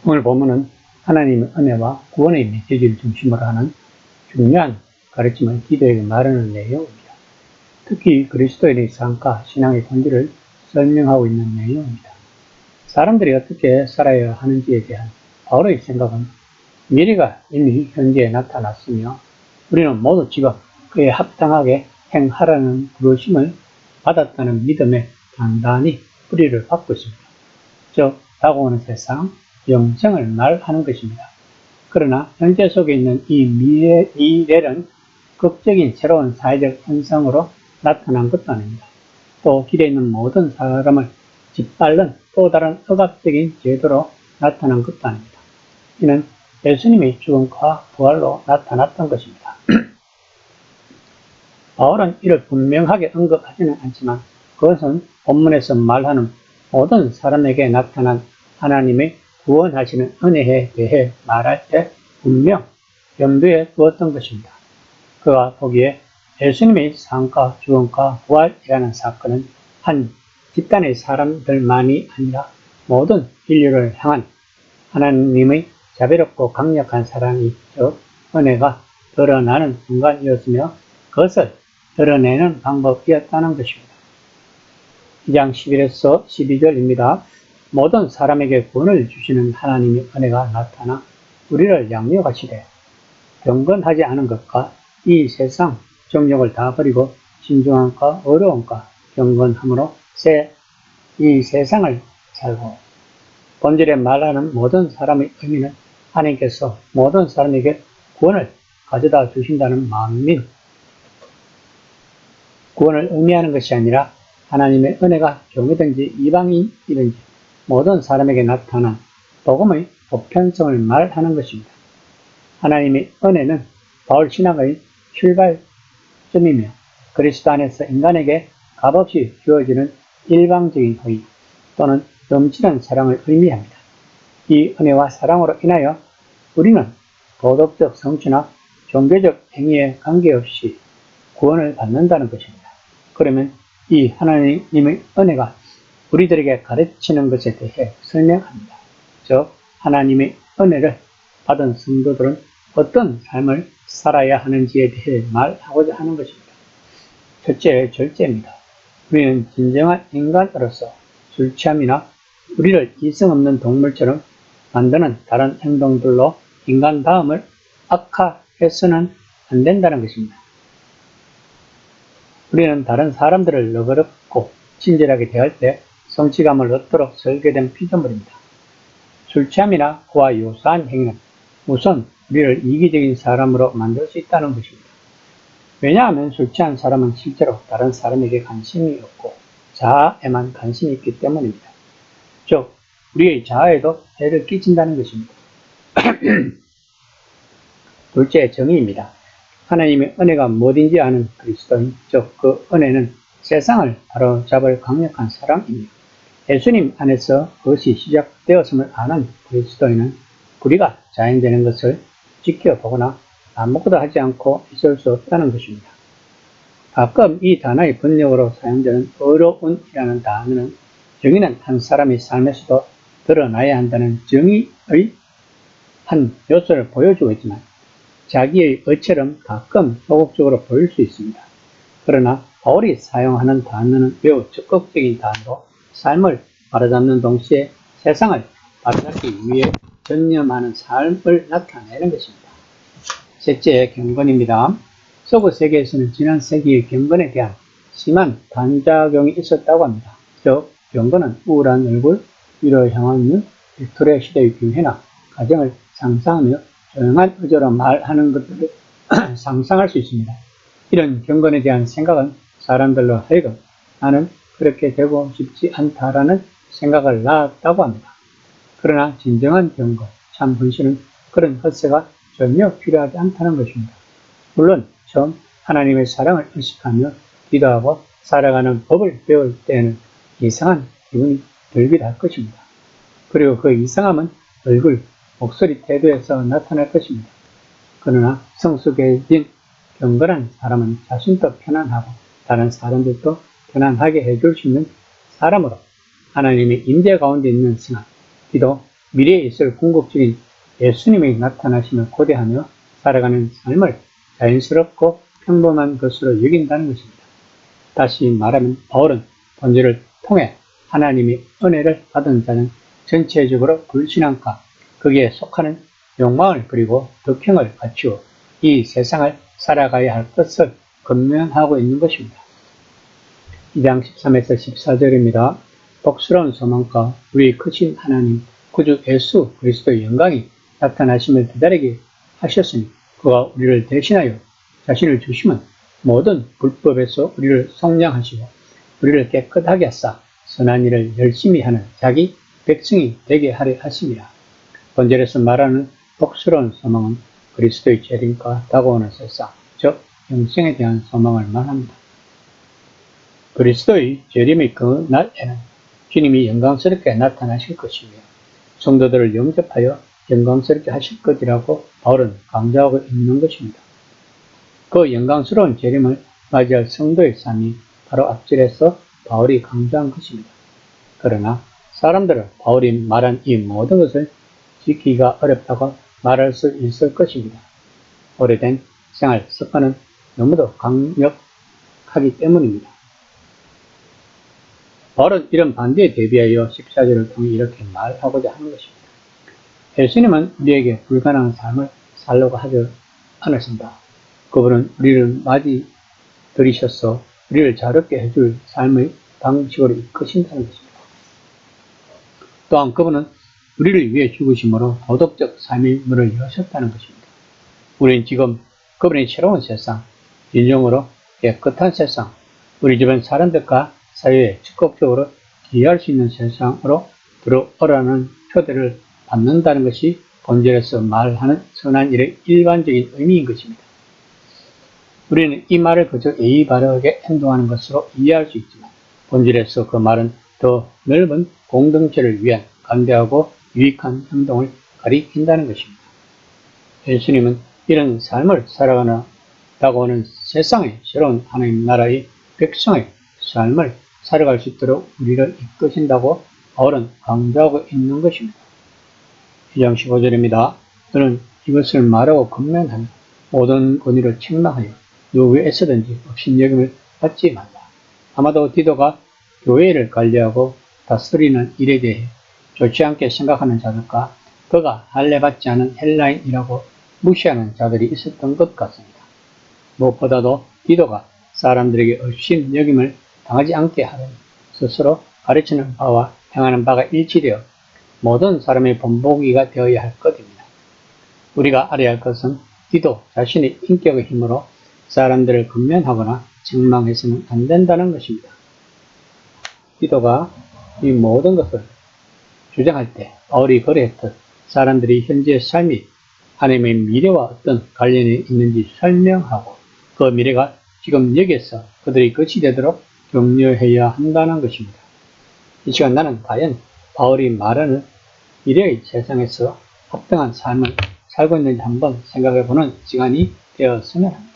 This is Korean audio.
오늘 본문은 하나님의 은혜와 구원의 메시지를 중심으로 하는 중요한 가르침을 기도에게 말하는 내용입니다. 특히 그리스도인의 삶과 신앙의 본질을 설명하고 있는 내용입니다. 사람들이 어떻게 살아야 하는지에 대한 바울의 생각은 미래가 이미 현재에 나타났으며 우리는 모두 지금 그에 합당하게 행하라는 부르심을 받았다는 믿음에 단단히 뿌리를 받고 있습니다. 즉, 다가오는 세상, 영생을 말하는 것입니다. 그러나 현재 속에 있는 이 미래는 극적인 새로운 사회적 현상으로 나타난 것도 아닙니다. 또 길에 있는 모든 사람을 짓밟는 또 다른 억압적인 제도로 나타난 것도 아닙니다. 이는 예수님의 죽음과 부활로 나타났던 것입니다. 바울은 이를 분명하게 언급하지는 않지만 그것은 본문에서 말하는 모든 사람에게 나타난 하나님의 구원하시는 은혜에 대해 말할 때 분명 염두에 두었던 것입니다. 그가 보기에 예수님의 삶과 죽음과 부활이라는 사건은 한 집단의 사람들만이 아니라 모든 인류를 향한 하나님의 자비롭고 강력한 사랑이 즉 은혜가 드러나는 순간이었으며 그것을 드러내는 방법이었다는 것입니다. 2장 11에서 12절입니다. 모든 사람에게 구원을 주시는 하나님의 은혜가 나타나 우리를 양육하시되 경건하지 않은 것과 이 세상 정욕을 다 버리고 신중함과 어려움과 경건함으로 이 세상을 살고 본질에 말하는 모든 사람의 의미는 하나님께서 모든 사람에게 구원을 가져다 주신다는 마음입니다. 구원을 의미하는 것이 아니라 하나님의 은혜가 종이든지 이방인이든지 모든 사람에게 나타난 복음의 보편성을 말하는 것입니다. 하나님의 은혜는 바울 신학의 출발점이며 그리스도 안에서 인간에게 값없이 주어지는 일방적인 호의 또는 넘치는 사랑을 의미합니다. 이 은혜와 사랑으로 인하여 우리는 도덕적 성취나 종교적 행위에 관계없이 구원을 받는다는 것입니다. 그러면 이 하나님의 은혜가 우리들에게 가르치는 것에 대해 설명합니다. 즉, 하나님의 은혜를 받은 성도들은 어떤 삶을 살아야 하는지에 대해 말하고자 하는 것입니다. 첫째, 절제입니다. 우리는 진정한 인간으로서 술 취함이나 우리를 이성 없는 동물처럼 만드는 다른 행동들로 인간다움을 악화해서는 안 된다는 것입니다. 우리는 다른 사람들을 너그럽고 친절하게 대할 때 성취감을 얻도록 설계된 피조물입니다. 술 취함이나 그와 유사한 행위는 우선 우리를 이기적인 사람으로 만들 수 있다는 것입니다. 왜냐하면 술 취한 사람은 실제로 다른 사람에게 관심이 없고 자아에만 관심이 있기 때문입니다. 즉, 우리의 자아에도 해를 끼친다는 것입니다. 둘째, 정의입니다. 하나님의 은혜가 무엇인지 아는 그리스도인, 즉 그 은혜는 세상을 바로잡을 강력한 사랑입니다. 예수님 안에서 그것이 시작되었음을 아는 그리스도인은 우리가 자연되는 것을 지켜보거나 아무것도 하지 않고 있을 수 없다는 것입니다. 가끔 이 단어의 번역으로 사용되는 어려운이라는 단어는 정의는 한 사람의 삶에서도 드러나야 한다는 정의의 한 요소를 보여주고 있지만 자기의 의처럼 가끔 소극적으로 보일 수 있습니다. 그러나 바울이 사용하는 단어는 매우 적극적인 단어로 삶을 바로잡는 동시에 세상을 바로잡기 위해 전념하는 삶을 나타내는 것입니다. 셋째, 경건입니다. 서구 세계에서는 지난 세기의 경건에 대한 심한 반작용이 있었다고 합니다. 즉, 경건은 우울한 얼굴, 위로 향한 눈, 빅토리아 시대의 교회나 가정을 상상하며 조용한 의조로 말하는 것들을 상상할 수 있습니다. 이런 경건에 대한 생각은 사람들로 하여금 나는 그렇게 되고 싶지 않다라는 생각을 낳았다고 합니다. 그러나 진정한 경건, 참 헌신은 그런 헛새가 전혀 필요하지 않다는 것입니다. 물론 처음 하나님의 사랑을 의식하며 기도하고 살아가는 법을 배울 때에는 이상한 기분이 들기도 할 것입니다. 그리고 그 이상함은 얼굴, 목소리, 태도에서 나타날 것입니다. 그러나 성숙해진 경건한 사람은 자신도 편안하고 다른 사람들도 편안하게 해줄 수 있는 사람으로 하나님의 임재 가운데 있는 신앙, 기도, 미래에 있을 궁극적인 예수님의 나타나심을 고대하며 살아가는 삶을 자연스럽고 평범한 것으로 여긴다는 것입니다. 다시 말하면 바울은 본절을 통해 하나님의 은혜를 받은 자는 전체적으로 불신앙과 거기에 속하는 욕망을 버리고 덕행을 갖추어 이 세상을 살아가야 할 것을 권면하고 있는 것입니다. 2장 13에서 14절입니다. 복스러운 소망과 우리 크신 하나님 구주 예수 그리스도의 영광이 나타나심을 기다리게 하셨으니 그가 우리를 대신하여 자신을 주시면 모든 불법에서 우리를 속량하시고 우리를 깨끗하게 하사 선한 일을 열심히 하는 자기 백성이 되게 하려 하심이라. 본절에서 말하는 복스러운 소망은 그리스도의 재림과 다가오는 세상, 즉 영생에 대한 소망을 말합니다. 그리스도의 재림의 그 날에는 주님이 영광스럽게 나타나실 것이며 성도들을 영접하여 영광스럽게 하실 것이라고 바울은 강조하고 있는 것입니다. 그 영광스러운 재림을 맞이할 성도의 삶이 바로 앞절에서 바울이 강조한 것입니다. 그러나 사람들은 바울이 말한 이 모든 것을 지키기가 어렵다고 말할 수 있을 것입니다. 오래된 생활 습관은 너무도 강력하기 때문입니다. 바울은 이런 반대에 대비하여 14절을 통해 이렇게 말하고자 하는 것입니다. 예수님은 우리에게 불가능한 삶을 살려고 하지 않으신다. 그분은 우리를 맞이 들이셔서 우리를 자유롭게 해줄 삶의 방식으로 이끄신다는 것입니다. 또한 그분은 우리를 위해 죽으심으로 도덕적 삶의 문을 여셨다는 것입니다. 우리는 지금 그분의 새로운 세상, 진정으로 깨끗한 세상, 우리 주변 사람들과 사회에 적극적으로 기여할 수 있는 세상으로 들어오라는 초대를 받는다는 것이 본절에서 말하는 선한 일의 일반적인 의미인 것입니다. 우리는 이 말을 그저 예의 바르게 행동하는 것으로 이해할 수 있지만 본질에서 그 말은 더 넓은 공동체를 위한 관대하고 유익한 행동을 가리킨다는 것입니다. 예수님은 이런 삶을 살아가는 다가오는 세상의 새로운 하나님 나라의 백성의 삶을 살아갈 수 있도록 우리를 이끄신다고 바울은 강조하고 있는 것입니다. 2장 15절입니다. 너는 이것을 말하고 권면하며 모든 권위를 책망하여 누구에서든지 업신여김을 받지 말라. 아마도 디도가 교회를 관리하고 다스리는 일에 대해 좋지 않게 생각하는 자들과 그가 할례받지 않은 헬라인이라고 무시하는 자들이 있었던 것 같습니다. 무엇보다도 디도가 사람들에게 업신여김을 당하지 않게 하려니 스스로 가르치는 바와 행하는 바가 일치되어 모든 사람의 본보기가 되어야 할 것입니다. 우리가 알아야 할 것은 디도 자신의 인격의 힘으로 사람들을 권면하거나 책망해서는 안 된다는 것입니다. 디도가 이 모든 것을 주장할 때 바울이 그랬듯 사람들이 현재의 삶이 하나님의 미래와 어떤 관련이 있는지 설명하고 그 미래가 지금 여기에서 그들의 것이 되도록 격려해야 한다는 것입니다. 이 시간 나는 과연 바울이 말하는 미래의 세상에서 합당한 삶을 살고 있는지 한번 생각해보는 시간이 되었으면 합니다.